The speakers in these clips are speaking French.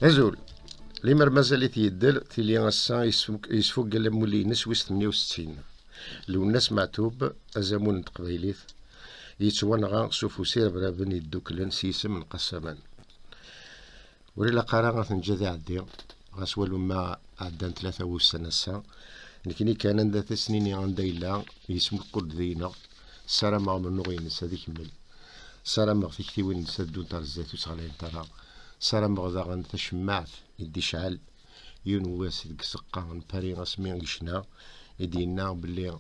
أزول لمر مازال يدير تيلي غاسا يسفوق قال مولي نس ويس 68 لو الناس معتوب أزامون تقبيليت يتوانغا سوفو سير بلا بني الدوكلان سيسم من قسمان وليلا قارا غنجي عدي غاس والو ما عدان 3 وسنة سا لكني كان عندها 3 سنين عندها إلا يسمو قد دينا سلام من نغينس هذيك مل سلام في كتيوين نسدو تاع الزيت وصغالين ترى سلام غدا غنتشمعت يدي شعل يونواس ديك السقا باري غاسمي غشنا يدينا بلي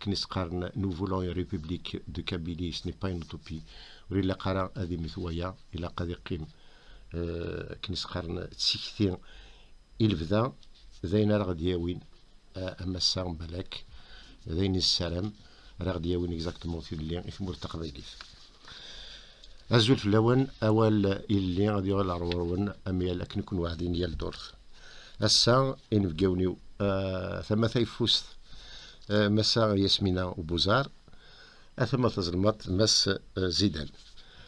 كنيس قارن نو فولون اون ريبوبليك دو كابيلي سني با اون اوتوبي ولا قرا هذه مثويا الى قد يقيم كنيس قارن تسيكتين البدا زين راه غادي ياوين اما السام بالك زين السلام راه غادي ياوين اكزاكتومون في اللي يثمر التقبيلي أزول في اللون أول اللي غادي يغال عرورون أميال أكن نكون واحدين يال دورث السا إن فقاونيو ثم ثيفوست مسا ياسمينة وبوزار ثم تظلمت مس زيدان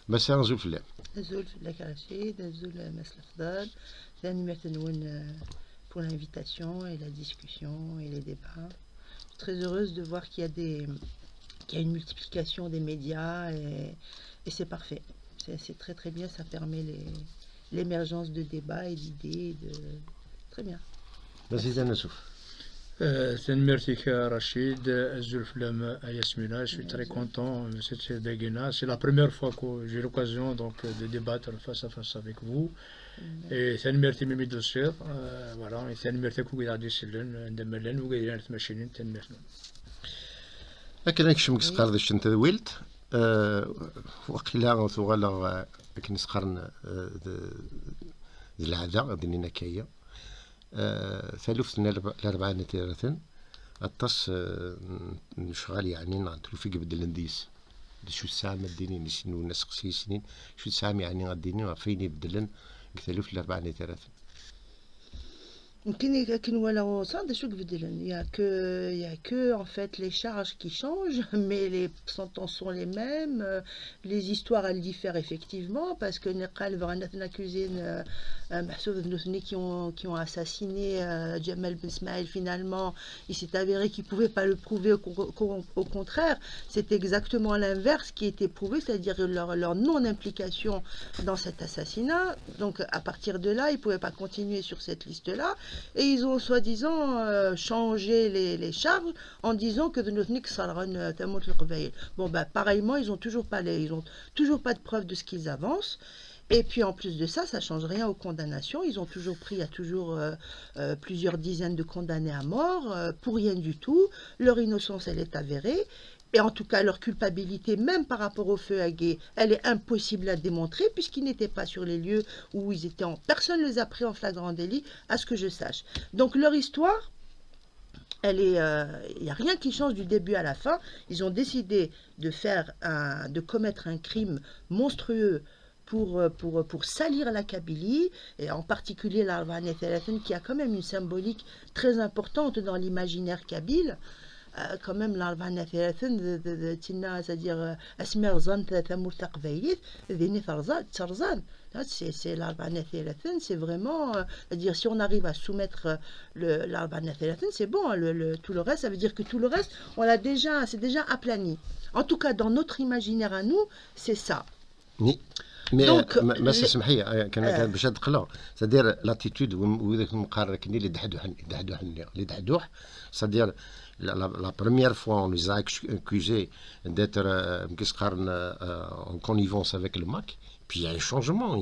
مسا أزول في اللون أزول في اللون رشيد أزول مس الأفضل ثاني مرتنون pour l'invitation et la discussion et les débats. Je suis très heureuse de voir qu'il y a une multiplication des médias et c'est parfait. C'est très très bien, ça permet l'émergence de débats et d'idées. Très bien. Merci Zanoussouf. Merci Rachid, Zulflem Yasmina, je suis très content de cette Begina. C'est la première fois que j'ai l'occasion donc de débattre face à face avec vous. Et c'est merci Mimi Dossier, voilà, et c'est merci que vous avez dit de Melen, vous avez dit machine, c'est merci. لكن نكشم قرد الشنت ويلت وقيلا ثغالا لكن سقرن العادة غادي نكايا ثالثنا الأربعة نتيرة الطس نشغال يعني نعطلو في قبل الانديس شو الساعة مديني نسينو الناس قصي سنين شو الساعة يعني غاديني فيني بدلن قتلو في الأربعة نتيرة Il y a que en fait les charges qui changent, mais les sentences sont les mêmes, les histoires elles diffèrent effectivement parce que Neqal Varanatna cuisine Mahsoud Nousni qui ont assassiné Jamal Ben Ismail, finalement il s'est avéré qu'ils ne pouvaient pas le prouver, au contraire c'est exactement l'inverse qui était prouvé, c'est-à-dire leur non-implication dans cet assassinat. Donc à partir de là ils ne pouvaient pas continuer sur cette liste-là. Et ils ont soi-disant changé les charges en disant que de notre bon bah pareillement ils ont toujours pas de preuves de ce qu'ils avancent. Et puis en plus de ça, ça change rien aux condamnations. Ils ont toujours pris, il y a toujours plusieurs dizaines de condamnés à mort pour rien du tout. Leur innocence elle est avérée. Et en tout cas, leur culpabilité, même par rapport au feu à Gué, elle est impossible à démontrer puisqu'ils n'étaient pas sur les lieux où ils étaient. Personne ne les a pris en flagrant délit, à ce que je sache. Donc leur histoire, il n'y a rien qui change du début à la fin. Ils ont décidé de commettre un crime monstrueux pour salir la Kabylie, et en particulier l'Arvanet qui a quand même une symbolique très importante dans l'imaginaire kabyle. Quand même l'Arbanet c'est-à-dire Asmer Zan Tamur Taqbayit, Veni Tarzan. C'est l'Arbanet c'est vraiment, c'est-à-dire si on arrive à soumettre l'Arbanet c'est bon, tout le reste, ça veut dire que tout le reste, c'est déjà aplani. En tout cas, dans notre imaginaire à nous, c'est ça. Oui. Mais ما تسمحي كان باش ندخلها c'est-à-dire l'attitude وذاك المقارنه كني اللي دحدوح c'est-à-dire la première fois on nous a accusé d'être en connivence avec le MAC, puis il y a un changement,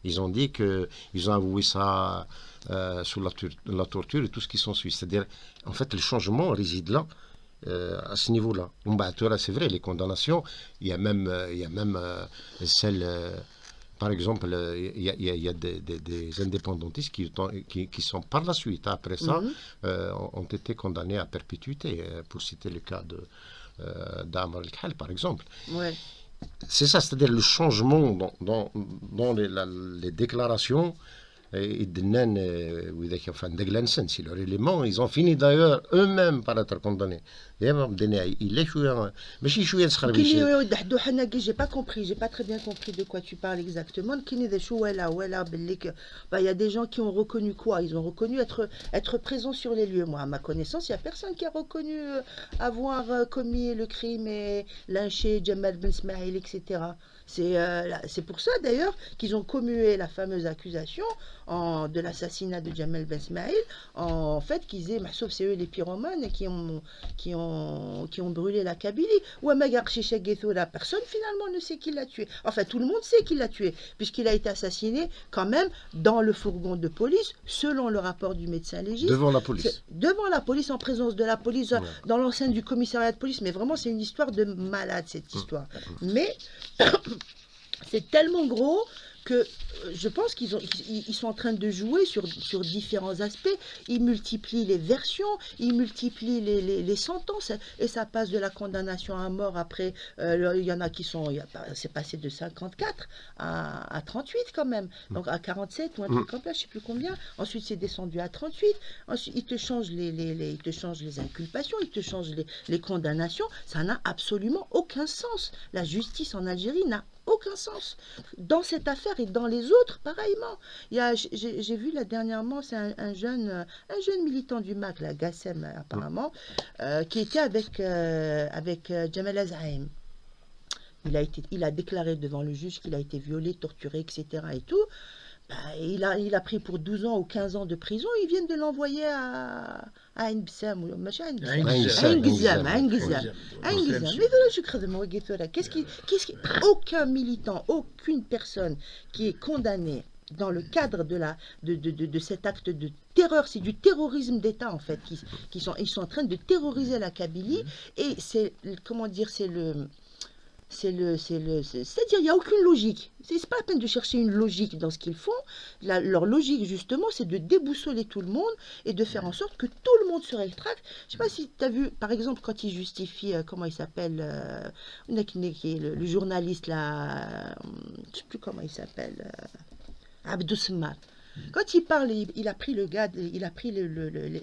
ils ont dit que ils ont avoué ça sous la torture et tout ce qui s'ensuit, c'est-à-dire en fait le changement réside là. À ce niveau-là. C'est vrai, les condamnations, il y a même celles, par exemple, il y a des indépendantistes qui sont par la suite, après ça, ont été condamnés à perpétuité, pour citer le cas d'Amar El-Khal, par exemple. Ouais. C'est ça, c'est-à-dire le changement dans les déclarations Idnan, enfin, Deglansen, c'est leur élément. Ils ont fini d'ailleurs eux-mêmes par être condamnés. Il est chouïa. Mais si chouïa de Skharbich. J'ai pas compris, j'ai pas très bien compris de quoi tu parles exactement. Il y a des gens qui ont reconnu quoi? Ils ont reconnu être présents sur les lieux. Moi, à ma connaissance, il n'y a personne qui a reconnu avoir commis le crime et lynché Jamal Ben Smaïl, etc. C'est pour ça d'ailleurs qu'ils ont commué la fameuse accusation de l'assassinat de Jamal Ben Smaïl, en fait qu'ils disaient, sauf c'est eux les pyromanes qui ont brûlé la Kabylie. Ou la personne finalement ne sait qui l'a tué. Enfin, tout le monde sait qui l'a tué, puisqu'il a été assassiné quand même dans le fourgon de police, selon le rapport du médecin légiste. Devant la police. Devant la police, en présence de la police, dans l'enceinte du commissariat de police. Mais vraiment, c'est une histoire de malade, cette histoire. Mais c'est tellement gros que je pense qu'ils sont en train de jouer sur différents aspects. Ils multiplient les versions, ils multiplient les sentences, et ça passe de la condamnation à mort. Après, il y en a qui c'est passé de 54 à 38 quand même, donc à 47 ou un truc comme ça, je ne sais plus combien. Ensuite, c'est descendu à 38. Ensuite, ils te changent ils te changent les inculpations, ils te changent les condamnations. Ça n'a absolument aucun sens. La justice en Algérie n'a aucun sens dans cette affaire et dans les autres pareillement. J'ai vu là dernièrement, c'est un jeune militant du MAC, la Gassem apparemment, qui était avec Jamal Azhaim. Il a déclaré devant le juge qu'il a été violé, torturé, etc. et tout. Il a pris pour 12 ans ou 15 ans de prison. Ils viennent de l'envoyer à Ain Bissam. Aucun militant, aucune personne qui est condamnée dans le cadre de cet acte de terreur, c'est du terrorisme d'État en fait, ils sont en train de terroriser la Kabylie, et c'est, comment dire, c'est-à-dire il n'y a aucune logique. C'est pas la peine de chercher une logique dans ce qu'ils font. Leur logique justement, c'est de déboussoler tout le monde et de faire en sorte que tout le monde se rétracte. Je sais pas si tu as vu, par exemple, quand ils justifient, comment il s'appelle, le journaliste là, je sais plus comment il s'appelle, Abdou Smar. Quand il parle, il a pris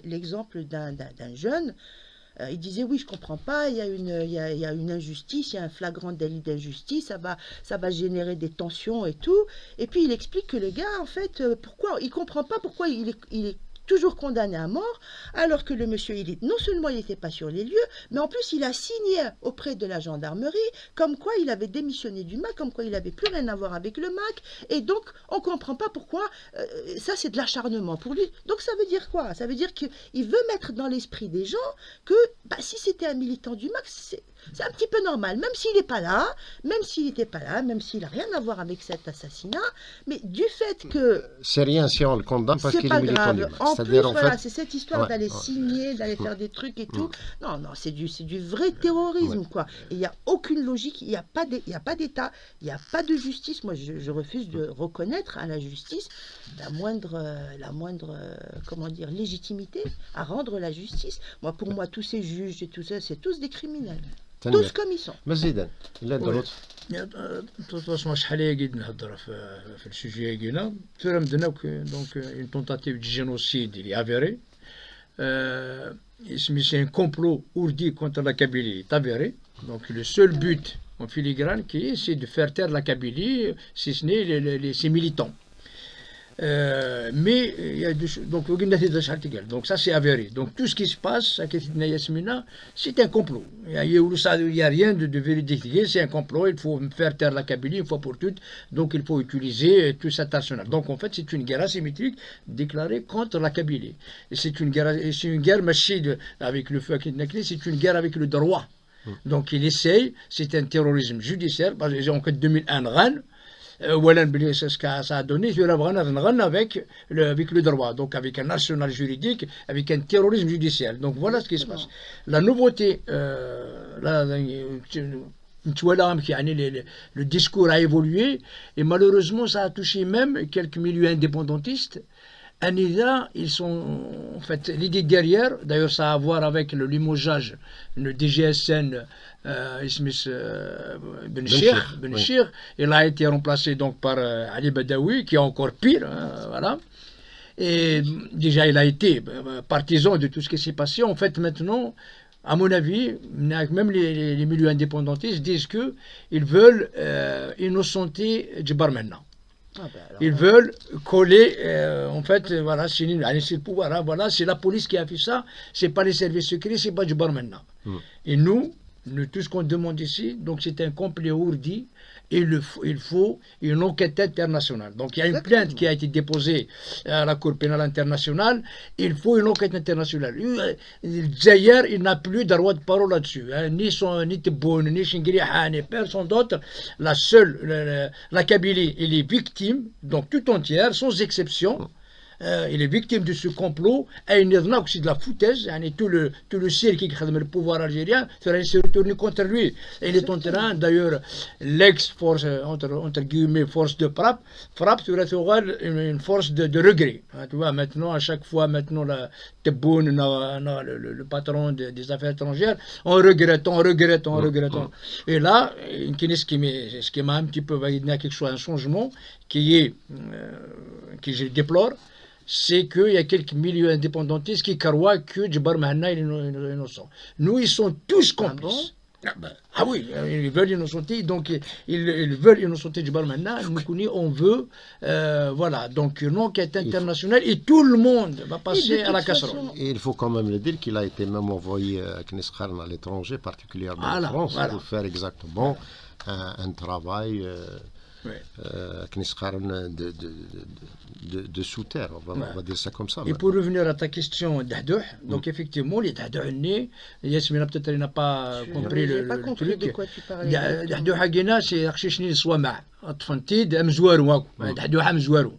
l'exemple d'un jeune. Il disait oui, je comprends pas, il y a une injustice, il y a un flagrant délit d'injustice, ça va générer des tensions et tout. Et puis il explique que le gars, en fait, il comprend pas pourquoi il est toujours condamné à mort, alors que le monsieur, non seulement il n'était pas sur les lieux, mais en plus il a signé auprès de la gendarmerie comme quoi il avait démissionné du MAC, comme quoi il n'avait plus rien à voir avec le MAC, et donc on ne comprend pas pourquoi, ça c'est de l'acharnement pour lui. Donc ça veut dire quoi? Ça veut dire qu'il veut mettre dans l'esprit des gens que si c'était un militant du MAC, c'est un petit peu normal, même s'il n'est pas là, même s'il n'était pas là, même s'il n'a rien à voir avec cet assassinat, mais du fait que... C'est rien si on le condamne parce qu'il est militant du MAC. En plus, voilà, c'est cette histoire d'aller signer, d'aller faire des trucs et tout. Non, c'est du vrai terrorisme, quoi. Et il n'y a aucune logique, il n'y a pas d'État, il n'y a pas de justice. Moi, je refuse de reconnaître à la justice la moindre comment dire, légitimité à rendre la justice. Pour moi, tous ces juges et tout ça, c'est tous des criminels. Tous comme ils sont. مزيدا لا دروت تواصل شحال هي قد نهضر في السوجي كينا فيرم دناك دونك اون تونتاتيف دي جينوسيد اللي افيري c'est un complot ourdi contre la Kabylie est avéré. Donc le seul but en filigrane c'est de faire taire la Kabylie, si ce n'est ses militants. Mais il y a donc ça c'est avéré. Donc tout ce qui se passe à Yasmina, c'est un complot. Il n'y a rien de véridique. C'est un complot. Il faut faire taire la Kabylie une fois pour toutes. Donc il faut utiliser tout cet arsenal. Donc en fait c'est une guerre asymétrique déclarée contre la Kabylie. Et c'est une guerre machine avec le feu à Kidnakli, c'est une guerre avec le droit. Donc il essaye, c'est un terrorisme judiciaire. En 2001, ce que ça a donné, avec le droit, donc avec un arsenal juridique, avec un terrorisme judiciaire. Donc voilà ce qui se passe. La nouveauté, le discours a évolué et malheureusement ça a touché même quelques milieux indépendantistes Anida, ils sont en fait l'idée derrière, d'ailleurs ça a à voir avec le limogeage, le DGSN Ismis Ben oui. Chir, il a été remplacé donc par Ali Badawi, qui est encore pire, hein, voilà. Et déjà il a été partisan de tout ce qui s'est passé. En fait maintenant, à mon avis, même les milieux indépendantistes disent qu'ils veulent innocenter Djibar Menna. Ah ben alors Ils là, veulent coller, en fait, voilà, c'est le pouvoir, hein, voilà, c'est la police qui a fait ça, c'est pas les services secrets, c'est pas du bar maintenant. Et nous, tout ce qu'on demande ici, donc c'est un complet ourdi, et il faut une enquête internationale. Donc il y a une plainte qui a été déposée à la Cour pénale internationale, il faut une enquête internationale. D'ailleurs, il n'a plus de droit de parole là-dessus, hein, ni Tebboune, ni Chingriha, ni personne d'autre. La seule, la Kabylie, elle est victime, donc tout entière, sans exception. Il est victime de ce complot et il y a aussi de la foutaise. Tout le cirque qui a le pouvoir algérien s'est retourné contre lui. Et il est en train, d'ailleurs, l'ex-force, entre guillemets, force de frappe sur une force de regret. Tu vois, maintenant, à chaque fois, maintenant, Tebboune, le patron des affaires étrangères, on regrette. Et là, ce qui m'a un petit peu validé quelque chose, un changement que je déplore, c'est qu'il y a quelques milieux indépendantistes qui croient que Djibar Mahna est innocent. Nous, ils sont tous complices. Ah oui, ils veulent innocenter, donc ils veulent innocenter Djibar Mahna. Nous, on veut, voilà, donc une enquête internationale et tout le monde va passer à la casserole. Et il faut quand même le dire qu'il a été même envoyé à Knesset à l'étranger, particulièrement en France, pour faire exactement un travail. De sous-terre, on va dire ça comme ça. Et pour revenir à ta question d'Ahdouh, donc effectivement, les Dahdouh, Yasmina peut-être n'a pas compris le truc. De quoi tu parlais. Dahdouh Hagina, c'est Archichni Swama, Atfantid, Amzouarou, Dahdouh Amzouarou.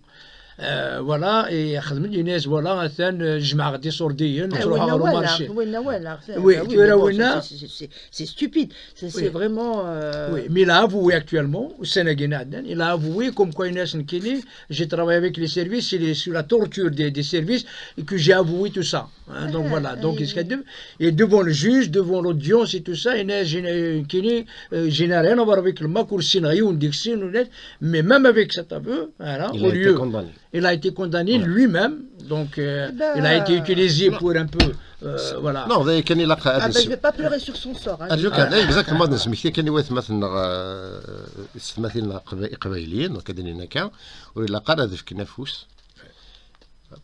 voilà, et خدمت ناس voilà مثلا جماعة غادي سورديين نروحوا على المارشي. C'est stupide, c'est vraiment. Oui, mais il a avoué actuellement, au Sénégal, il a avoué comme quoi j'ai travaillé avec les services sur la torture des services et que j'ai avoué tout ça. Hein, donc voilà, donc et devant le juge, devant l'audience et tout ça, je n'ai rien à voir avec le Makour Sinaïou, mais même avec cet aveu, voilà, il a été condamné. Il a été condamné lui-même, donc il a été utilisé pour un peu, voilà. Non, كان يلقى je vais pas pleurer sur son sort. exactement نسمح كان يواث مثلا قبايليين وكذا كان ولا قرا في كنافوس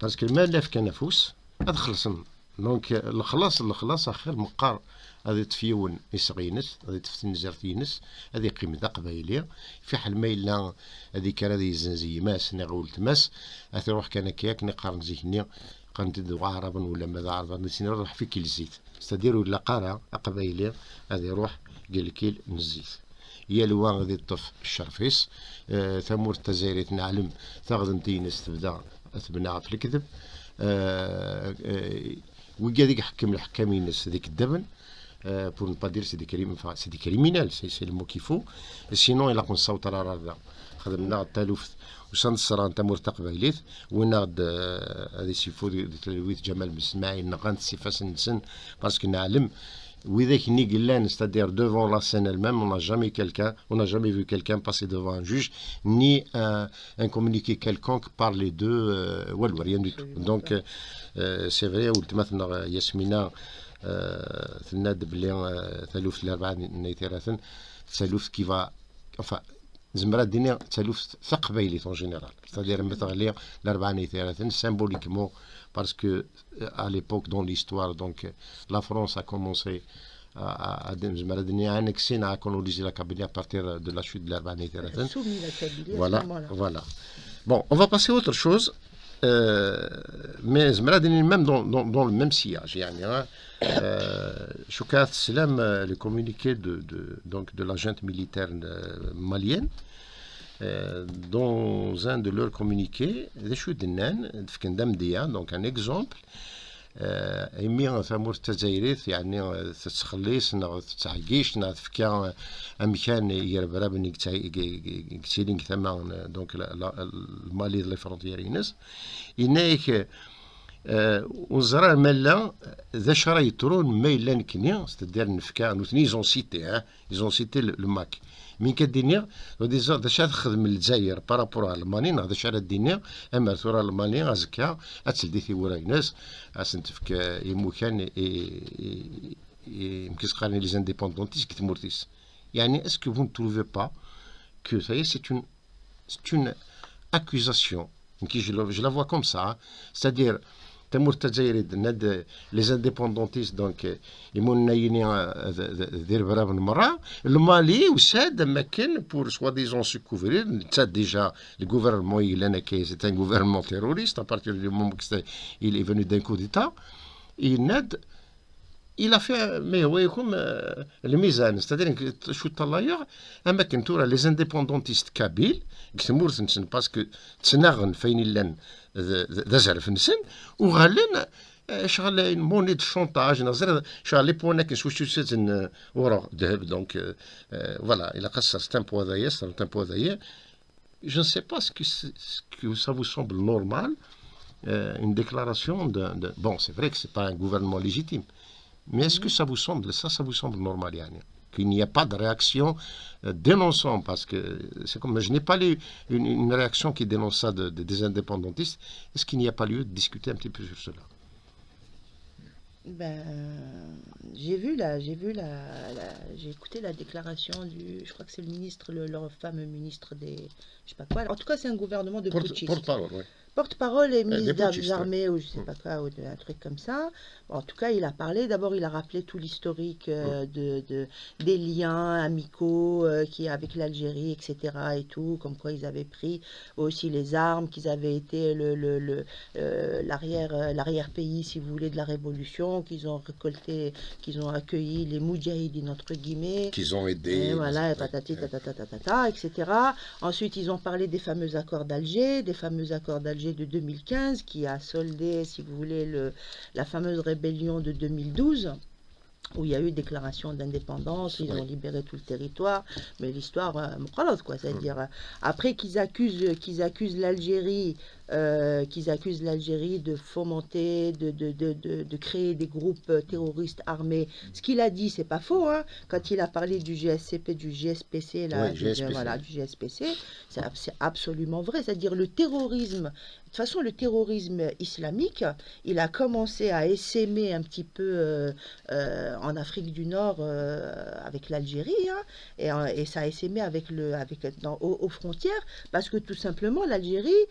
باسكو المال في كنافوس هذا خلصنا دونك الخلاص اخر مقار هذه تفيون يسغينس هذه تفتن زرتينس هذه قيمة قبايلية في حال ما إلا هذه كان هذه زنزي ماس نغول تماس أتروح كان كياك نقارن زيهني قارنت دو عربا ولا ماذا عربا نسينا نروح في كيل زيت ستديروا ولا قارة قبايلية هذه روح قال كيل نزيت هي لوان غادي تطف الشرفيس ثمور التزايريت نعلم ثاغذن تينس تبدا تبنى في الكذب وكذا حكم الحكامين ذيك الدبن pour ne pas dire c'est des criminels, c'est le mot qu'il faut. Et sinon, il a qu'on saute à la rada. خدمنا التالوف وصند الصران تمر تقبيليت وناخد هذا سيفو تلويث جمال مسماعي نغانت سيفاس نسن باسكو نعلم وذاك ني قلان c'est-à-dire devant la scène elle-même on n'a jamais vu quelqu'un passer devant un juge ni un communiqué quelconque par les deux والو rien du tout. Donc c'est vrai قلت مثلا ياسمينة ثناد بلي ثالوث الأربعة نيتيراثن ثالوث كيفا enfin زمرا الدنيا ثالوث ثقبيلي en général c'est-à-dire مثلا الأربعة نيتيراثن symboliquement parce que à l'époque dans l'histoire donc la France a commencé à annexer à coloniser la Kabylie à partir de la chute de l'Arba Néthérathène. Voilà. Bon, on va passer à autre chose. Mais même dans le même sillage. Choukat Selam, le communiqué de la junte militaire malienne, dans un de leurs communiqués, donc un exemple, إمي ثمور تزايريث يعني تتخليص نا تتعقيش نا تفكا أمكان يربرابن يكتيلين ثمان دونك المالي لي فرونتيرينس إنايك وزرا مالا ذا شرا يترون ما إلا نكني ستدير نفكا نوثني زون سيتي إيزون سيتي لو ماك من كدينير ذا شا تخدم الجزائر بارابور على الماني هذا شا دينير اما ثورة الماني ازكا اتسلدي في ورايناس اسنتفك يمكن يمكن قالني لي زانديبوندونتيس كتمورتيس يعني اسكو فون تروفي با كو ça y est c'est une accusation je la vois comme ça c'est-à-dire تمور تزايرد ناد لي زانديبوندونتيست دونك يمون نايني دير براب المرا المالي وساد ما كان بور سوا ديزون سو كوفرير تا ديجا لو غوفرنمون يلانا كي سي ان غوفرنمون تيروريست ا بارتير دو مومون كو il est venu d'un coup d'état يناد il a fait mais هو يكون الميزان c'est-à-dire شو طلاير اما كنتورا لي زانديبوندونتيست كابيل كتمور تنسن باسكو تسناغن فين لان ذا زعرف نسن وغالين شغل موني دو شونتاج نظر شغل لي بونا كنسوي سيتن ورا ذهب دونك فوالا الى قصر ستان بو هذايا ستان بو هذايا je ne sais pas ce que ça vous semble normal une déclaration de bon c'est vrai que c'est pas un gouvernement légitime mais est-ce que ça vous semble normal yani qu'il n'y a pas de réaction dénonçant, parce que c'est comme je n'ai pas lu une réaction qui dénonce ça des indépendantistes. Est-ce qu'il n'y a pas lieu de discuter un petit peu sur cela? Ben, j'ai écouté la déclaration je crois que c'est le ministre, leur fameux ministre des, je sais pas quoi. En tout cas, c'est un gouvernement de putschistes. Porte-parole, oui. Porte-parole et ministre des armées, ou je sais Mm. pas quoi, ou un truc comme ça. Bon, en tout cas, il a parlé. D'abord, il a rappelé tout l'historique des liens amicaux qu'il y a avec l'Algérie, etc. et tout, comme quoi ils avaient pris aussi les armes, qu'ils avaient été l'arrière-pays, si vous voulez, de la révolution, qu'ils ont récolté, qu'ils ont accueilli les moudjahidines, entre guillemets. Qu'ils ont aidé. Et voilà, patati, etc. Ensuite, ils ont parlé des fameux accords d'Alger, de 2015, qui a soldé, si vous voulez, la fameuse rébellion de 2012, où il y a eu déclaration d'indépendance, ils ont libéré tout le territoire, mais l'histoire, quoi, c'est-à-dire, après qu'ils accusent l'Algérie, de fomenter, de créer des groupes terroristes armés. Ce qu'il a dit, c'est pas faux, hein, quand il a parlé du GSPC, là, Ouais, GSPC. Voilà, du GSPC, c'est absolument vrai, c'est-à-dire le terrorisme. De toute façon, le terrorisme islamique, il a commencé à essaimer un petit peu en Afrique du Nord avec l'Algérie, hein, et ça a essaimé aux frontières, parce que tout simplement, l'Algérie,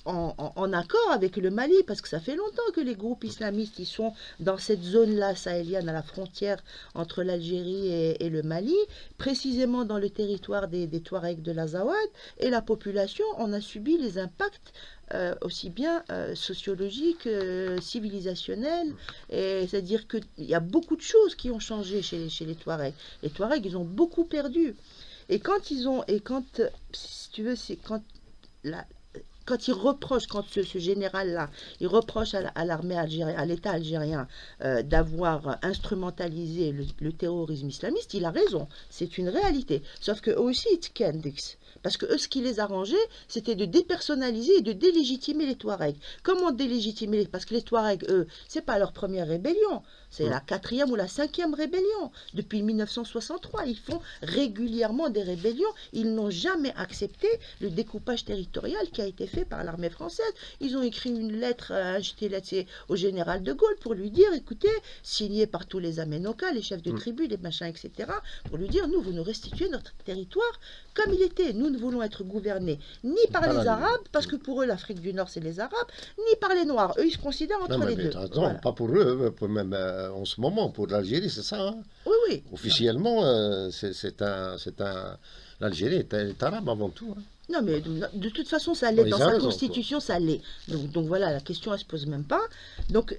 en accord avec le Mali, parce que ça fait longtemps que les groupes islamistes ils sont dans cette zone-là sahélienne, à la frontière entre l'Algérie et le Mali, précisément dans le territoire des Touaregs de l'Azawad, et la population en a subi les impacts aussi bien sociologiques, civilisationnels, c'est-à-dire qu'il y a beaucoup de choses qui ont changé chez les Touaregs. Les Touaregs, ils ont beaucoup perdu. Et si tu veux, c'est quand ce général-là, il reproche à l'armée algérienne, à l'État algérien d'avoir instrumentalisé le terrorisme islamiste, il a raison, c'est une réalité. Sauf que eux aussi, parce que eux, ce qui les arrangeait, c'était de dépersonnaliser et de délégitimer les Touaregs. Comment délégitimer? Parce que les Touaregs, eux, c'est pas leur première rébellion, c'est la 4e ou la 5e rébellion. Depuis 1963, ils font régulièrement des rébellions. Ils n'ont jamais accepté le découpage territorial qui a été fait par l'armée française. Ils ont écrit une lettre au général de Gaulle pour lui dire, écoutez, signée par tous les Aménokas, les chefs de tribu, les machins, etc., pour lui dire, nous, vous nous restituez notre territoire comme il était. Nous ne voulons être gouvernés ni par les Arabes, parce que pour eux, l'Afrique du Nord, c'est les Arabes, ni par les Noirs. Eux, ils se considèrent entre les deux. Non, Voilà. pas pour eux, même en ce moment, pour l'Algérie, c'est ça. Hein. Oui. Officiellement, l'Algérie est arabe avant tout. Hein. Non, mais de toute façon, ça l'est. Oui, Dans ça a sa raison, constitution, ça l'est. Donc voilà, la question, elle ne se pose même pas. Donc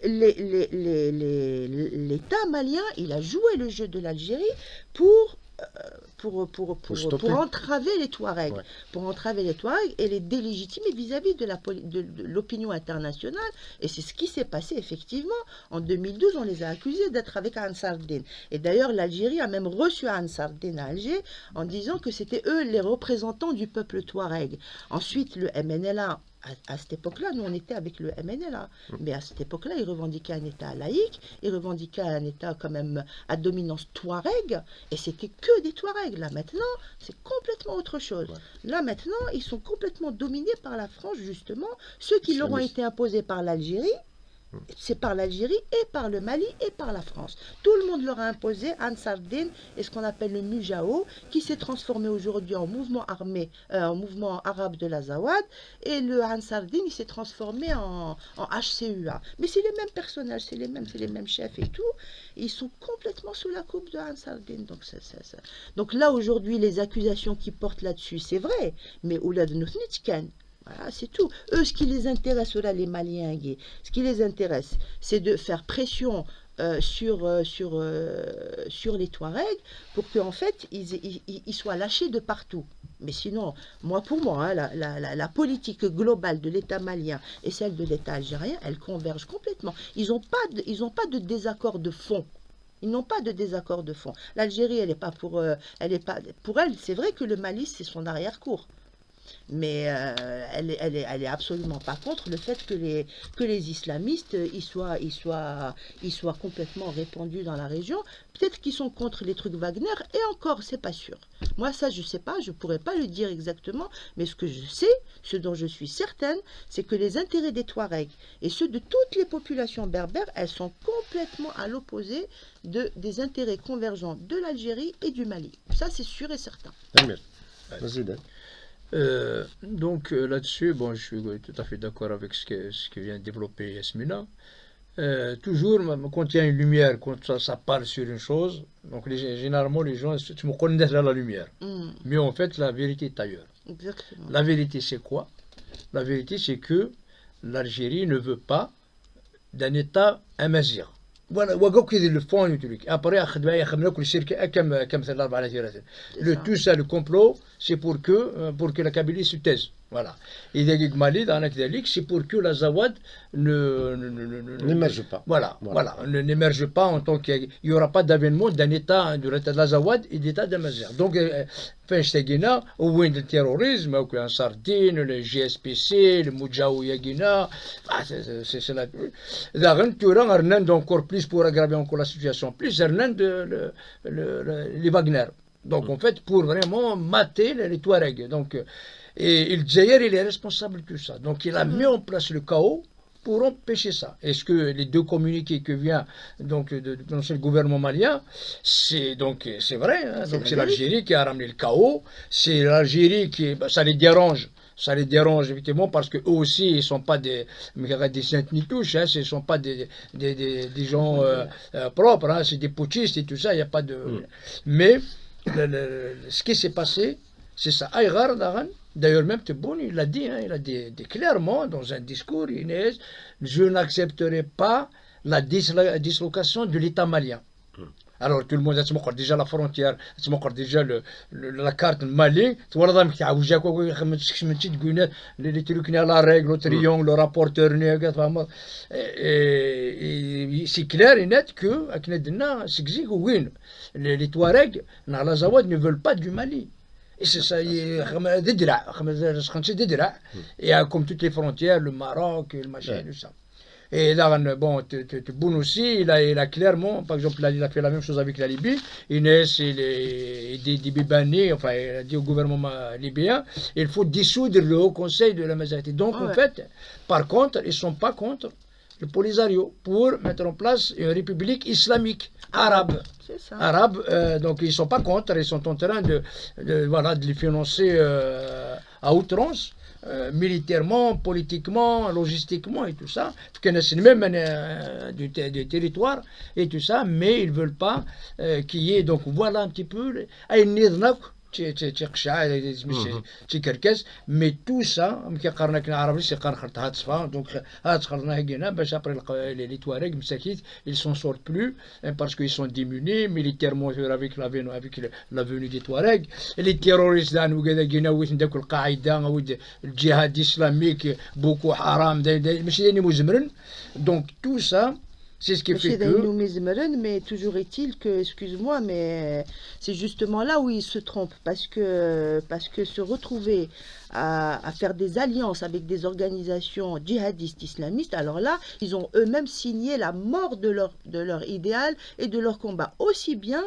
l'État malien, il a joué le jeu de l'Algérie pour stopper. entraver les Touaregs. Ouais. Pour entraver les Touaregs et les délégitimer vis-à-vis de l'opinion internationale. Et c'est ce qui s'est passé effectivement. En 2012, on les a accusés d'être avec Ansar Dine. Et d'ailleurs, l'Algérie a même reçu Ansar Dine à Alger en disant que c'était eux les représentants du peuple Touareg. Ensuite, le MNLA, à cette époque-là, nous on était avec le MNLA, mais à cette époque-là, ils revendiquaient un État laïque, ils revendiquaient un État quand même à dominance Touareg, et c'était que des Touaregs. Là maintenant, c'est complètement autre chose. Ouais. Là maintenant, ils sont complètement dominés par la France, justement. Ceux qui leur ont été imposés par l'Algérie, c'est par l'Algérie et par le Mali et par la France. Tout le monde leur a imposé Ansar Dine et ce qu'on appelle le Mujao, qui s'est transformé aujourd'hui en mouvement armé, en mouvement arabe de l'Azawad, et le Ansar Dine, il s'est transformé en HCUA. Mais c'est les mêmes personnages, c'est les mêmes chefs et tout. Ils sont complètement sous la coupe de Ansar Dine. Donc là, aujourd'hui, les accusations qu'ils portent là-dessus, c'est vrai, mais Oulad Noutnitkan. Voilà, c'est tout. Eux, ce qui les intéresse, là, les Maliens, ce qui les intéresse, c'est de faire pression sur les Touaregs pour qu'en fait, ils soient lâchés de partout. Mais sinon, pour moi, hein, la politique globale de l'État malien et celle de l'État algérien, elles convergent complètement. Ils n'ont pas de désaccord de fond. Ils n'ont pas de désaccord de fond. L'Algérie, elle n'est pas pour elle, c'est vrai que le Mali, c'est son arrière-cour. Mais elle est absolument pas contre le fait que les islamistes ils soient complètement répandus dans la région. Peut-être qu'ils sont contre les trucs Wagner, et encore, c'est pas sûr. Moi, ça, je sais pas, je pourrais pas le dire exactement, mais ce que je sais, ce dont je suis certaine, c'est que les intérêts des Touaregs et ceux de toutes les populations berbères, elles sont complètement à l'opposé des intérêts convergents de l'Algérie et du Mali. Ça, c'est sûr et certain. Vas-y, Dan. Donc là-dessus, bon, je suis tout à fait d'accord avec ce que vient de développer Yasmina. Toujours, quand il y a une lumière, quand ça parle sur une chose, donc généralement les gens, tu me connais déjà la lumière. Mais en fait, la vérité est ailleurs. Exactement. La vérité, c'est quoi? La vérité, c'est que l'Algérie ne veut pas d'un État amazigh. Voilà, le fond du truc. Après, tout ça, le complot, c'est pour que la Kabylie se taise. Voilà. Et les Mali, c'est pour que la Zawad n'émerge pas. Voilà. N'émerge pas en tant qu'il n'y aura pas d'avènement d'un État, de l'État de la Zawad et d'État d'Amazigh. Donc, Fenchtegina, au le terrorisme, en Sardine, le GSPC, le Moudjaou Yagina, c'est la. Donc, encore plus pour aggraver encore la situation, plus les Wagner. Donc, en fait, pour vraiment mater les Touaregs. Donc, et le Djaïr, il est responsable de tout ça. Donc, il a mis en place le chaos pour empêcher ça. Est-ce que les deux communiqués que vient donc de l'ancien gouvernement malien, c'est vrai, hein, donc c'est l'Algérie qui a ramené le chaos, c'est l'Algérie qui, ça les dérange. Ça les dérange effectivement parce qu'eux aussi, ils ne sont pas des saintes ni touches, hein, ce ne sont pas des gens propres, hein, c'est des putschistes et tout ça, il n'y a pas de. Mais ce qui s'est passé, c'est ça. Aïgar Daran, d'ailleurs même Tebboune, il l'a dit, hein, clairement dans un discours, Inès, je n'accepterai pas la dislocation de l'État malien. Alors tout le monde a déjà la frontière, déjà la carte Mali, tu vois là les trucs la règle, le triangle, le rapporteur, c'est clair et net que les Touaregs, la Zawad ne veulent pas du Mali. Et c'est ça, et comme toutes les frontières, le Maroc, le machin, tout ça. Et là, bon, Tebboune aussi, il a clairement, par exemple, il a fait la même chose avec la Libye. Inès et des Bibanais, enfin, il a dit au gouvernement libyen, il faut dissoudre le Haut Conseil de la majorité. Donc, en fait, par contre, ils ne sont pas contre le Polisario pour mettre en place une république islamique arabe. C'est ça. Arabe, donc ils ne sont pas contre, ils sont en train de les financer à outrance. Militairement, politiquement, logistiquement et tout ça, même du territoire et tout ça, mais ils ne veulent pas qu'il y ait, donc voilà un petit peu, mais tout ça, les Touaregs, ils s'en sortent plus parce qu'ils sont démunis militairement avec la venue des Touaregs. Les terroristes, le djihad islamique, beaucoup haram, donc tout ça. C'est ce qui fait que... Mais toujours est-il que, excuse-moi, mais c'est justement là où ils se trompent, parce que se retrouver à faire des alliances avec des organisations djihadistes islamistes, alors là, ils ont eux-mêmes signé la mort de leur idéal et de leur combat, aussi bien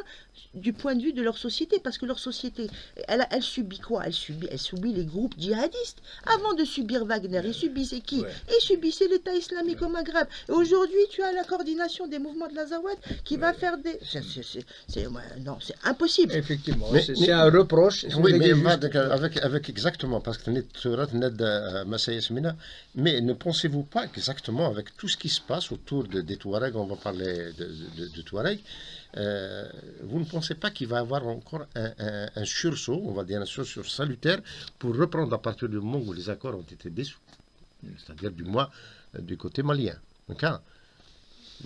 du point de vue de leur société, parce que leur société, elle subit quoi? Elle subit les groupes djihadistes. Avant de subir Wagner, ils subissaient qui? Ils subissaient l'État islamique au Maghreb. Et aujourd'hui, tu as la coordination des mouvements de l'Azawad qui va faire des... Non, c'est impossible. Effectivement, c'est un reproche. Oui, mais avec exactement, parce que mais ne pensez-vous pas exactement, avec tout ce qui se passe autour des Touaregs, on va parler de Touaregs, vous ne pensez pas qu'il va y avoir encore un sursaut, on va dire un sursaut salutaire, pour reprendre à partir du moment où les accords ont été dissous, c'est-à-dire du moins du côté malien. Okay.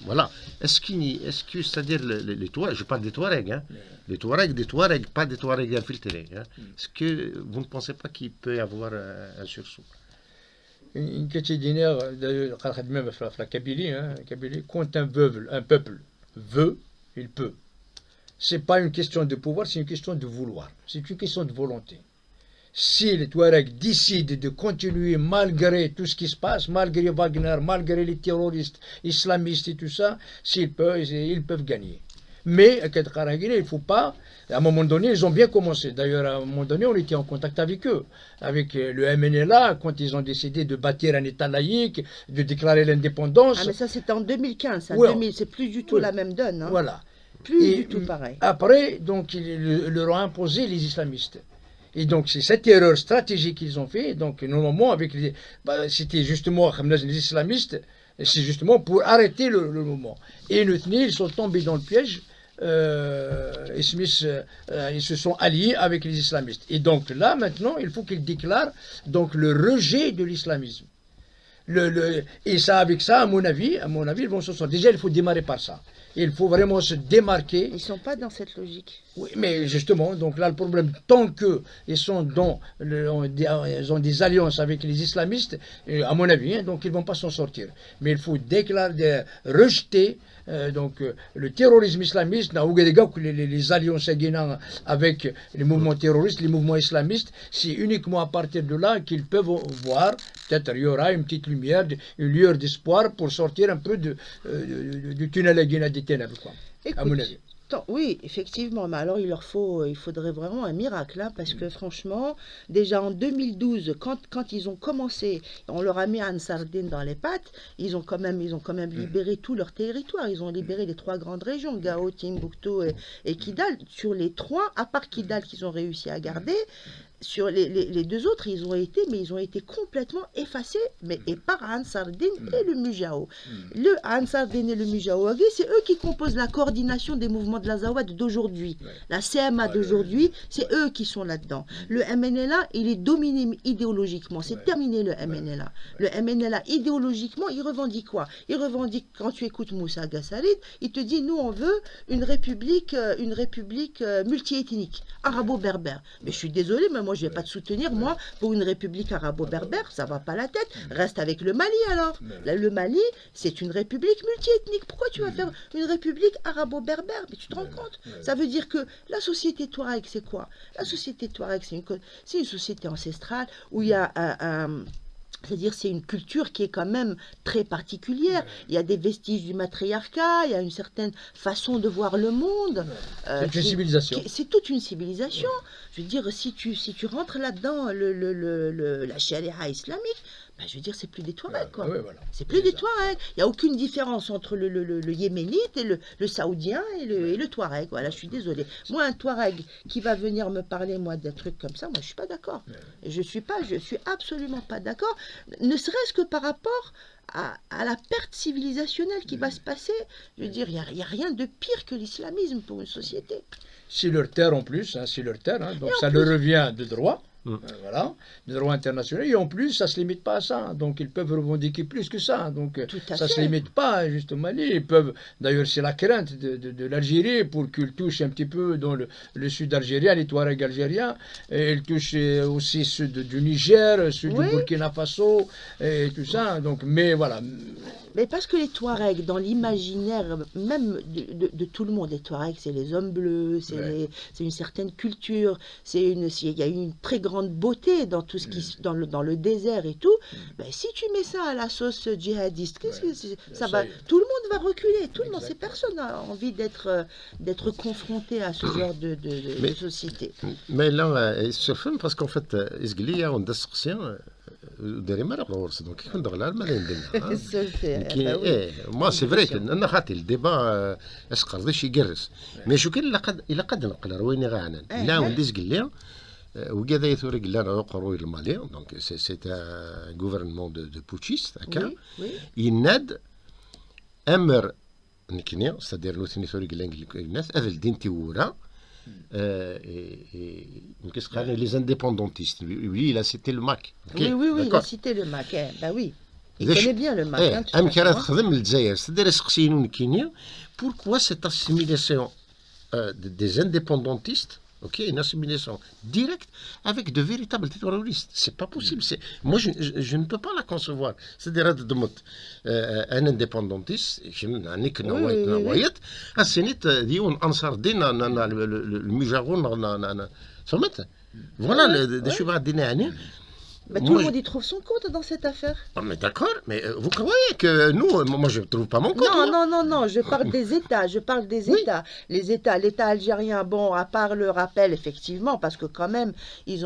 Voilà. Est-ce que c'est-à-dire les Touaregs, je parle des Touaregs, hein, des Touaregs, pas des Touaregs infiltrés, hein, est-ce que vous ne pensez pas qu'il peut y avoir un sursaut? Une quotidienne, même la Kabylie, quand un peuple veut, il peut. Ce n'est pas une question de pouvoir, c'est une question de vouloir. C'est une question de volonté. Si les Touaregs décident de continuer malgré tout ce qui se passe, malgré Wagner, malgré les terroristes islamistes et tout ça, ils peuvent gagner. Mais à il ne faut pas... À un moment donné, ils ont bien commencé. D'ailleurs, à un moment donné, on était en contact avec eux. Avec le MNLA, quand ils ont décidé de bâtir un État laïque, de déclarer l'indépendance. Ah, mais ça, c'était en 2015. Ouais. 2000, c'est plus du tout la même donne. Hein. Voilà. Plus du tout pareil. Après, donc, ils leur ont imposé les islamistes. Et donc, c'est cette erreur stratégique qu'ils ont fait. Donc, normalement, c'était justement les islamistes, c'est justement pour arrêter le mouvement. Et ils sont tombés dans le piège. Ils se sont alliés avec les islamistes. Et donc là, maintenant, il faut qu'ils déclarent donc, le rejet de l'islamisme. Et ça, avec ça, à mon avis, ils vont se sortir. Déjà, il faut démarrer par ça. Il faut vraiment se démarquer. Ils ne sont pas dans cette logique. Oui, mais justement, donc là, le problème, tant qu'ils sont ils ont des alliances avec les islamistes, à mon avis, donc ils ne vont pas s'en sortir. Mais il faut rejeter le terrorisme islamiste, les alliances avec les mouvements terroristes, les mouvements islamistes, c'est uniquement à partir de là qu'ils peuvent voir, peut-être il y aura une petite lumière, une lueur d'espoir pour sortir un peu du tunnel à des ténèbres, quoi, à mon avis. Oui, effectivement, mais alors il faudrait vraiment un miracle, hein, parce que franchement, déjà en 2012, quand ils ont commencé, on leur a mis Ansar Dine dans les pattes, ils ont quand même libéré tout leur territoire, ils ont libéré les 3 grandes régions, Gao, Timbuktu et Kidal. Sur les 3, à part Kidal qu'ils ont réussi à garder, sur les 2 autres, ils ont été complètement effacés, et par Ansar Dine et le Mujao. Le Ansar Dine et le Mujao, c'est eux qui composent la coordination des mouvements de l'Azawad d'aujourd'hui. La CMA d'aujourd'hui, c'est eux qui sont là-dedans. Le MNLA, il est dominé idéologiquement. C'est terminé le MNLA. Le MNLA, idéologiquement, il revendique quoi? Il revendique, quand tu écoutes Moussa Gassalit, il te dit, nous, on veut une république multiethnique, arabo-berbère. Mais je suis désolé, mais moi, je ne vais pas te soutenir, moi, pour une république arabo-berbère, ça ne va pas la tête. Reste avec le Mali, alors. Là, le Mali, c'est une république multiethnique. Pourquoi tu vas faire une république arabo-berbère? Mais tu te rends compte? Ça veut dire que la société Touareg, c'est quoi? La société Touareg, c'est une société ancestrale où il y a c'est-à-dire c'est une culture qui est quand même très particulière. Il y a des vestiges du matriarcat, il y a une certaine façon de voir le monde. C'est une civilisation. C'est toute une civilisation. Je veux dire, si tu rentres là-dedans, la charia islamique, ben, je veux dire, c'est plus des Touaregs, quoi. Ouais, voilà. C'est plus des Touaregs. Il n'y a aucune différence entre le Yéménite et le Saoudien et le Touareg. Voilà, je suis désolée. Moi, un Touareg qui va venir me parler, moi, d'un truc comme ça, moi, je suis pas d'accord. Je suis absolument pas d'accord. Ne serait-ce que par rapport à la perte civilisationnelle qui va se passer. Je veux dire, il n'y a rien de pire que l'islamisme pour une société. C'est leur terre en plus, hein, c'est leur terre, hein, donc Et en ça plus- leur revient de droit. Mm. Voilà, de droit international, et en plus ça ne se limite pas à ça, hein. Donc ils peuvent revendiquer plus que ça, donc Tout à ça ne se fait. limite pas juste au Mali, ils peuvent, d'ailleurs c'est la crainte de l'Algérie pour qu'ils touchent un petit peu dans le sud algérien, les Touaregs algériens, et ils touchent aussi ceux du Niger, ceux Oui. du Burkina Faso, et tout ça, donc, mais voilà. Mais parce que les Touaregs, dans l'imaginaire même de tout le monde, les Touaregs, c'est les hommes bleus, c'est une certaine culture, il y a une très grande beauté dans tout ce qui dans le désert et tout. Ben, si tu mets ça à la sauce djihadiste, qu'est-ce que ça va? Tout le monde va reculer, tout le monde. C'est personne n'a envie d'être confronté à ce genre de Mais- société. Mais là, il se fait parce qu'en fait, Isglia, on a sorti داري ما راه دونك كي كندغ على الملايين ديالنا Se fait, كي bah oui. ايه ما سي فري Bien sûr. انا خاطي الديبا اش قرضيش يقرس مي شو كاين الا قد نقل رويني غاعنان لا ونديز قليا وكذا يثوري قلنا قروي المالي دونك سي ان غوفرنمون دو بوتشيست هكا Oui, oui. يناد امر نكني ستادير نوثني ثوري قلنا الناس اذل دين تيورا qu'est-ce qu'on a les indépendantistes lui il a cité le MAC. Oui, il a cité le MAC. Ben oui, il connaît bien le MAC. Hein, de toute أم كانت façon, hein. تخدم الجزائر c'est-à-dire سقسينون كينيا pourquoi cette assimilation des indépendantistes ok une assimilation directe avec de véritables terroristes c'est pas possible moi je ne peux pas la concevoir c'est-à-dire un indépendantiste نيك نوايت نوايت السنيت ديون أنصار دين المجاغون فهمت voilà des choses غادي يعني. Ben, tout le monde y trouve son compte dans cette affaire. Ah, mais d'accord, mais vous croyez que nous, moi je ne trouve pas mon compte. Non, je parle des États, États. Les États, l'État algérien, bon, à part le rappel, effectivement, parce que quand même, il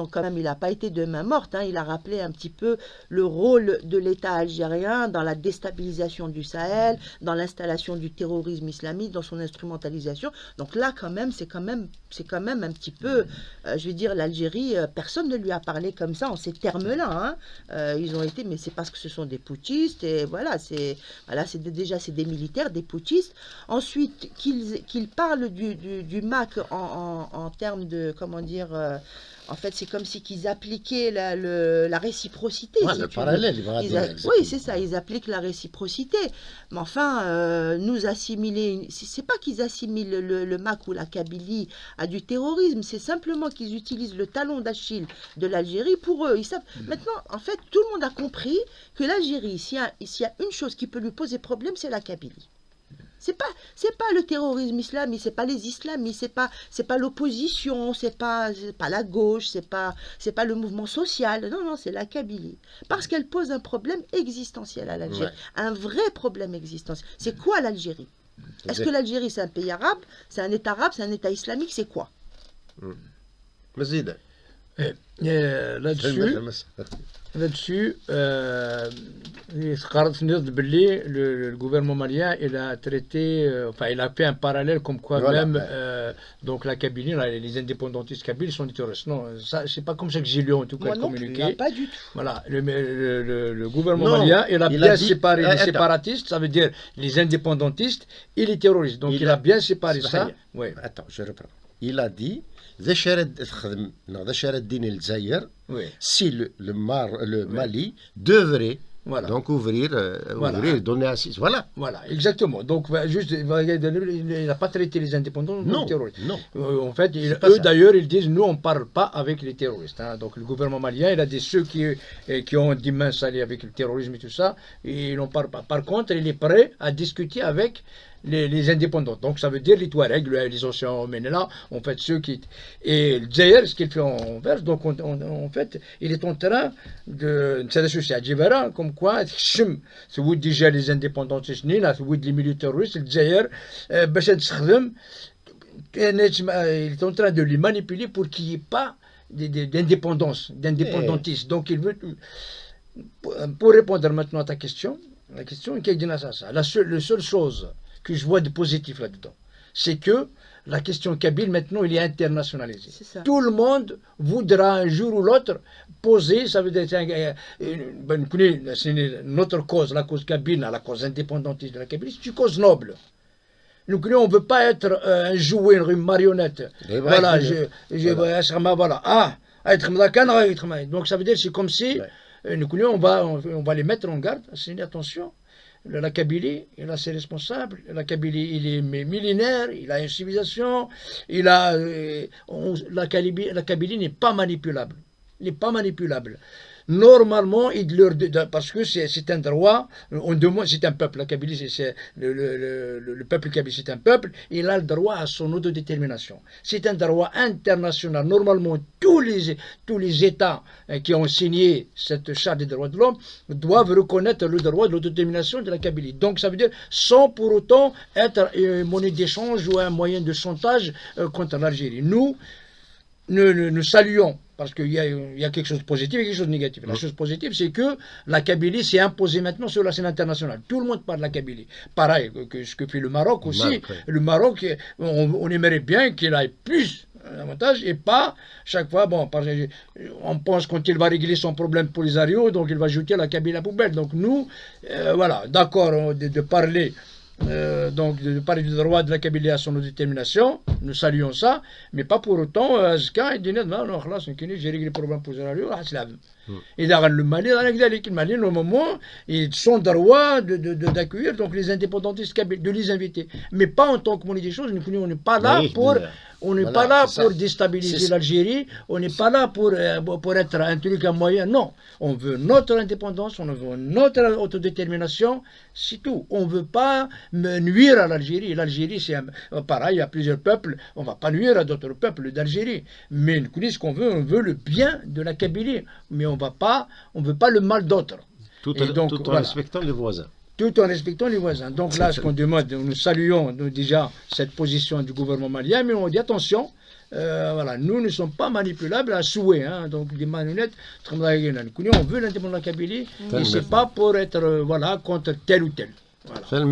n'a pas été de main morte, hein, il a rappelé un petit peu le rôle de l'État algérien dans la déstabilisation du Sahel, dans l'installation du terrorisme islamique, dans son instrumentalisation. Donc là, quand même, c'est quand même un petit peu, je veux dire, l'Algérie, personne ne lui a parlé comme ça, en ces termes-là. Hein. Ils ont été, mais c'est parce que ce sont des putschistes et voilà, c'est des militaires, des putschistes. Ensuite, qu'ils parlent du MAC en termes de, comment dire, en fait, c'est comme si qu'ils appliquaient la réciprocité. Ouais, si le tu parallèle, veux. il va dire, Oui, c'est ça, ils appliquent la réciprocité. Mais enfin, nous assimiler, c'est pas qu'ils assimilent le MAC ou la Kabylie à du terrorisme, c'est simplement qu'ils utilisent le talon d'Achille de l'Algérie pour eux. Ils savent. Maintenant, en fait, tout le monde a compris que l'Algérie, s'il y a une chose qui peut lui poser problème, c'est la Kabylie. C'est pas le terrorisme islamique, c'est pas les islamistes, c'est pas l'opposition, c'est pas la gauche, c'est pas le mouvement social. Non, c'est la Kabylie. Parce qu'elle pose un problème existentiel à l'Algérie. Ouais. Un vrai problème existentiel. C'est quoi l'Algérie? Est-ce que l'Algérie c'est un pays arabe, c'est un État arabe, c'est un État islamique, c'est quoi? Là-dessus, le gouvernement malien, il a traité, il a fait un parallèle comme quoi voilà. Même donc la Kabylie, les indépendantistes kabyles sont des terroristes. Non, c'est pas comme ça que j'ai lu en tout cas communiqué. Pas du tout. Voilà, le gouvernement malien, il a bien séparé les séparatistes, ça veut dire les indépendantistes et les terroristes. Donc il a bien séparé ça. Ouais. Attends, je reprends. Il a dit si le Mali devrait voilà. Donc ouvrir, donner assise. Voilà. Voilà, exactement. Donc juste, il n'a pas traité les indépendants non, comme terroristes. Non. En fait, eux d'ailleurs, ils disent nous on ne parle pas avec les terroristes. Hein. Donc le gouvernement malien, il a des ceux qui ont des mains salées avec le terrorisme et tout ça, et ils n'en parlent pas. Par contre, il est prêt à discuter avec les indépendants. Donc ça veut dire les Touaregs, les Océans Ménéla, en fait ceux qui... Et d'ailleurs, ce qu'il fait en vers, donc en fait, il est en train de s'associer à Djibara, comme quoi, c'est déjà les indépendantistes, les militaires russes, d'ailleurs, il est en train de les manipuler pour qu'il n'y ait pas d'indépendance, d'indépendantistes. Donc il veut... pour répondre maintenant à ta question, la seule chose que je vois de positif là-dedans, c'est que la question kabyle, maintenant, il est internationalisée. Tout le monde voudra un jour ou l'autre poser, ça veut dire, c'est notre cause, la cause kabyle, la cause indépendantiste de la Kabylie, c'est une cause noble. Nous, on ne veut pas être un jouet, une marionnette. Voilà, voilà. Donc ça veut dire, c'est comme si, nous, on va les mettre en garde, c'est attention. La Kabylie, il a ses responsables. La Kabylie, il est millénaire, il a une civilisation, la Kabylie n'est pas manipulable. Il n'est pas manipulable. Normalement, parce que c'est un droit, on demande, c'est un peuple, la Kabylie, le peuple kabyle, c'est un peuple, il a le droit à son autodétermination. C'est un droit international. Normalement, tous les États qui ont signé cette charte des droits de l'homme doivent reconnaître le droit de l'autodétermination de la Kabylie. Donc, ça veut dire sans pour autant être une monnaie d'échange ou un moyen de chantage contre l'Algérie. Nous saluons, parce qu'il y a quelque chose de positif et quelque chose de négatif. La chose positive, c'est que la Kabylie s'est imposée maintenant sur la scène internationale. Tout le monde parle de la Kabylie. Pareil que ce que fait le Maroc aussi. Le Maroc, on aimerait bien qu'il ait plus d'avantages et pas chaque fois, on pense quand il va régler son problème Polisario, donc il va jeter la Kabylie à la poubelle. Donc nous, voilà, d'accord de parler. Donc de parler du droit de la Kabylie à son autodétermination, nous saluons ça, mais pas pour autant Azka et Dinet, non, j'ai réglé le problème pour et dans le Mali, normalement, ils sont droit d'accueillir donc les indépendantistes kabyles, de les inviter, mais pas en tant que monnaie des choses. On n'est pas là pour déstabiliser l'Algérie, on n'est pas là pour être un truc à moyen, non. On veut notre indépendance, on veut notre autodétermination, c'est tout. On ne veut pas nuire à l'Algérie. L'Algérie, c'est pareil, il y a plusieurs peuples, on ne va pas nuire à d'autres peuples d'Algérie. Mais nous, ce qu'on veut, on veut le bien de la Kabylie, mais on ne veut pas le mal d'autres. Tout en respectant les voisins. Tout en respectant les voisins. Donc là, ce qu'on demande, nous saluons déjà cette position du gouvernement malien, mais on dit attention, voilà, nous ne sommes pas manipulables à souhait, donc des marionnettes. On veut l'indépendance de la Kabylie, et ce n'est pas pour être contre tel ou tel. Voilà. Non,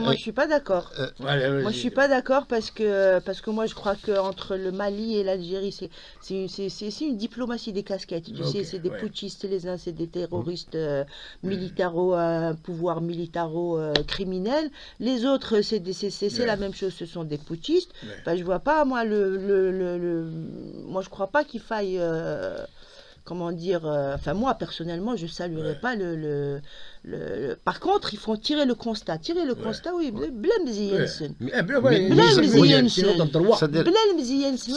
moi je suis pas d'accord. Moi je suis pas d'accord parce que moi je crois que entre le Mali et l'Algérie c'est une diplomatie des casquettes. Tu sais, c'est des putschistes les uns, c'est des terroristes pouvoir militaro-criminels. Les autres c'est la même chose, ce sont des putschistes. Je vois pas moi moi je crois pas qu'il faille comment dire, moi personnellement je saluerais pas par contre il faut tirer le constat oui, blâme Jensen. Moi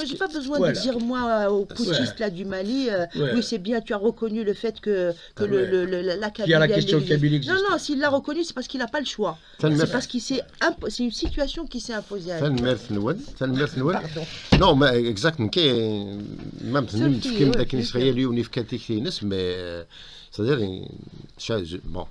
j'ai pas besoin de dire moi aux putschistes là du Mali oui c'est bien, tu as reconnu le fait que la Kabylie existe. Non, s'il l'a reconnu c'est parce qu'il n'a pas le choix, c'est parce que c'est une situation qui s'est imposée à lui. Non mais exactement même في كاتيكتي ناس ما صدر بون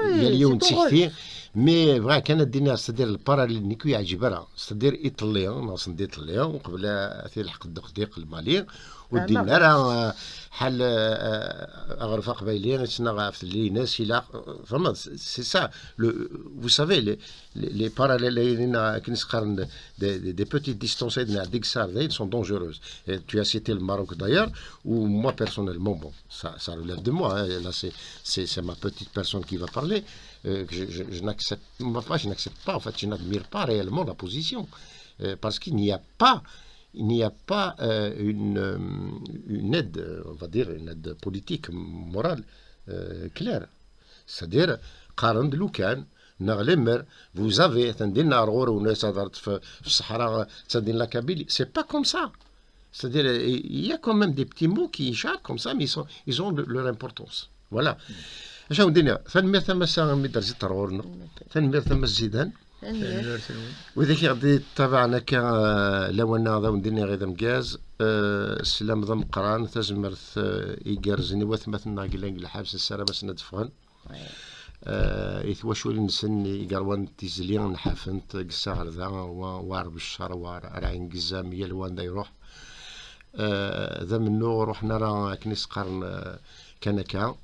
مليون تيكتي مي فغا كانت دينا صدر الباراليل نيكو يعجبها صدر ايطاليا ناس ندير ايطاليا وقبل في الحق الدقيق المالي ودينا راه حل اغرف قبايليه تسنا في لي ناس الى فما سي سا vous savez les parallèles qui nous des petites distances ils sont dangereuses. Et tu as cité le Maroc d'ailleurs, où moi personnellement, bon, ça relève de moi, hein, là c'est ma petite personne qui va parler, je n'accepte pas, en fait, je n'admire pas réellement la position, parce qu'il n'y a pas une aide, on va dire, une aide politique, morale, claire. C'est-à-dire, قارن لو كان نغلمر vous avez تندينا رغور وناس هضرت في الصحراء تندين لا كابيلي c'est pas comme ça. C'est-à-dire il y a quand même des petits mots qui échappent comme ça mais ils ont leur importance. Voilà. شنو دينا ثنمير ثم ساعه مدرسه رغورنا ثنمير ثم الزيدان وذاك غادي تابعنا لو انا ذا ندير غير مكاز السلام ذا مقران تزمرت يقرزني وثمثنا قلان الحبس السلام سندفغن إثواشولي نسن يقروان تيزليان نحفنت قصار ذا وارب الشهر وراعين قزام يلوان دا يروح ذا منو روحنا راه كنيس قرن كان كا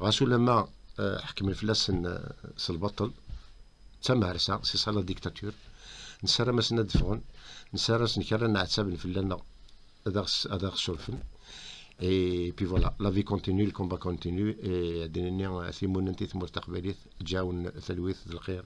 غاسو لما حكم الفلاس البطل تمارسة سي صالا ديكتاتور نسارا ما سندفغن نسارا سنكرا نعتاب فلانا هذا سولفن. Et puis voilà, la vie continue, le combat continue, et دينيا ثيمون انتي ثمور تقبليث جاون ثلويث الخير.